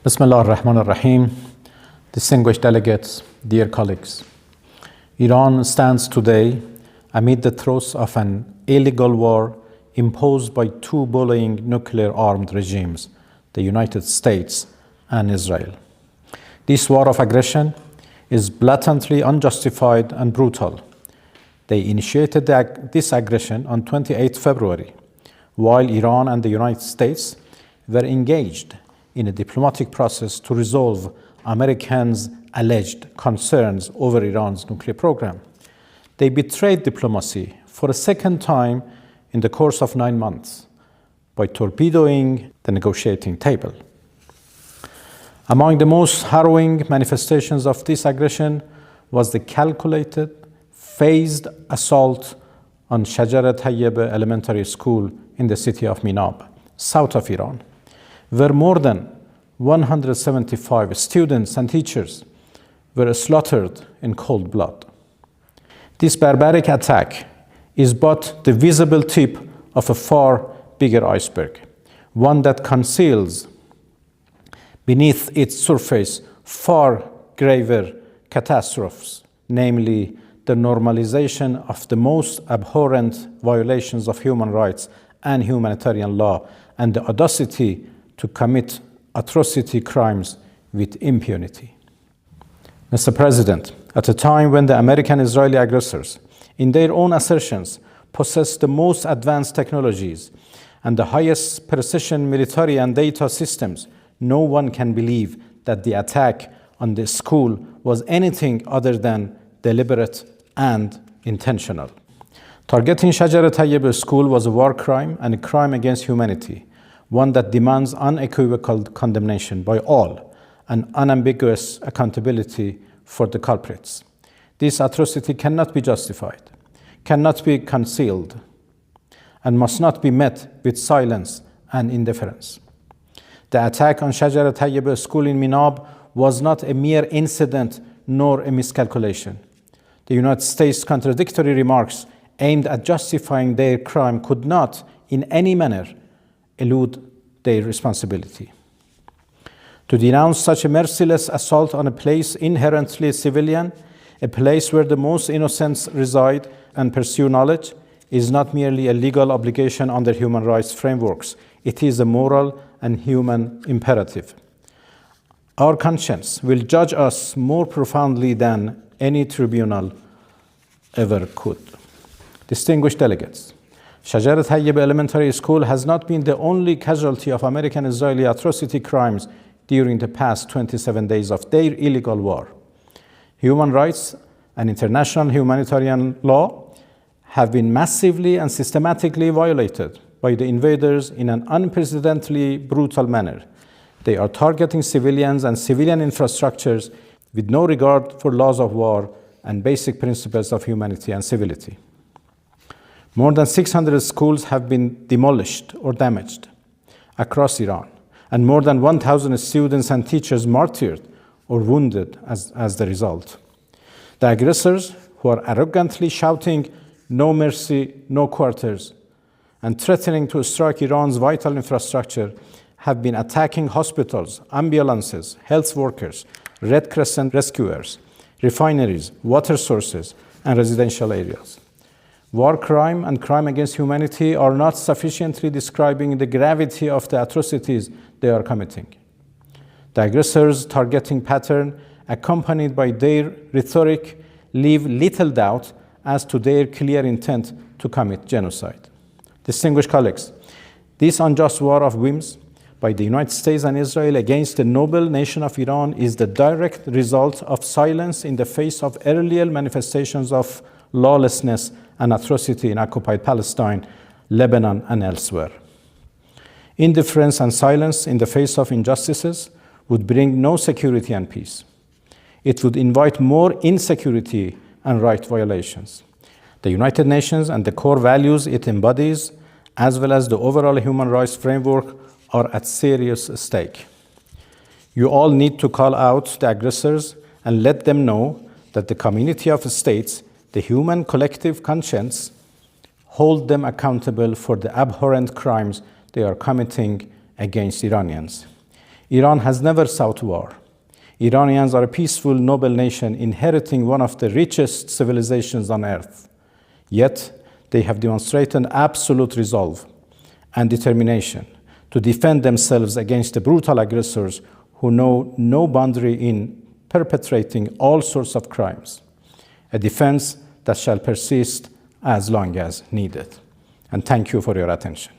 Bismillah ar-Rahman ar-Rahim. Distinguished delegates, dear colleagues. Iran stands today amid the throes of an illegal war imposed by two bullying nuclear-armed regimes, the United States and Israel. This war of aggression is blatantly unjustified and brutal. They initiated this aggression on 28 February, while Iran and the United States were engaged in a diplomatic process to resolve Americans' alleged concerns over Iran's nuclear program. They betrayed diplomacy for a second time in the course of 9 months by torpedoing the negotiating table. Among the most harrowing manifestations of this aggression was the calculated, phased assault on Shajar Tayyib Elementary School in the city of Minab, south of Iran, where more than 175 students and teachers were slaughtered in cold blood. This barbaric attack is but the visible tip of a far bigger iceberg, one that conceals beneath its surface far graver catastrophes, namely the normalization of the most abhorrent violations of human rights and humanitarian law, and the audacity to commit atrocity crimes with impunity. Mr. President, at a time when the American-Israeli aggressors, in their own assertions, possess the most advanced technologies and the highest precision military and data systems, no one can believe that the attack on the school was anything other than deliberate and intentional. Targeting Shajar Tayyib School was a war crime and a crime against humanity, one that demands unequivocal condemnation by all and unambiguous accountability for the culprits. This atrocity cannot be justified, cannot be concealed, and must not be met with silence and indifference. The attack on Shajar Tayyib School in Minab was not a mere incident nor a miscalculation. The United States' contradictory remarks aimed at justifying their crime could not, in any manner, elude their responsibility. To denounce such a merciless assault on a place inherently civilian, a place where the most innocents reside and pursue knowledge, is not merely a legal obligation under human rights frameworks. It is a moral and human imperative. Our conscience will judge us more profoundly than any tribunal ever could. Distinguished delegates, Shajar Tayyib Elementary School has not been the only casualty of American-Israeli atrocity crimes during the past 27 days of their illegal war. Human rights and international humanitarian law have been massively and systematically violated by the invaders in an unprecedentedly brutal manner. They are targeting civilians and civilian infrastructures with no regard for laws of war and basic principles of humanity and civility. More than 600 schools have been demolished or damaged across Iran, and more than 1,000 students and teachers martyred or wounded as the result. The aggressors, who are arrogantly shouting, "No mercy, no quarters," and threatening to strike Iran's vital infrastructure, have been attacking hospitals, ambulances, health workers, Red Crescent rescuers, refineries, water sources, and residential areas. War crime and crime against humanity are not sufficiently describing the gravity of the atrocities they are committing. The aggressors' targeting pattern, accompanied by their rhetoric, leave little doubt as to their clear intent to commit genocide. Distinguished colleagues, this unjust war of whims by the United States and Israel against the noble nation of Iran is the direct result of silence in the face of earlier manifestations of lawlessness and atrocity in occupied Palestine, Lebanon, and elsewhere. Indifference and silence in the face of injustices would bring no security and peace. It would invite more insecurity and right violations. The United Nations and the core values it embodies, as well as the overall human rights framework, are at serious stake. You all need to call out the aggressors and let them know that the community of states, the human collective conscience, hold them accountable for the abhorrent crimes they are committing against Iranians. Iran has never sought war. Iranians are a peaceful, noble nation inheriting one of the richest civilizations on earth. Yet, they have demonstrated absolute resolve and determination to defend themselves against the brutal aggressors who know no boundary in perpetrating all sorts of crimes, a defense that shall persist as long as needed. And thank you for your attention.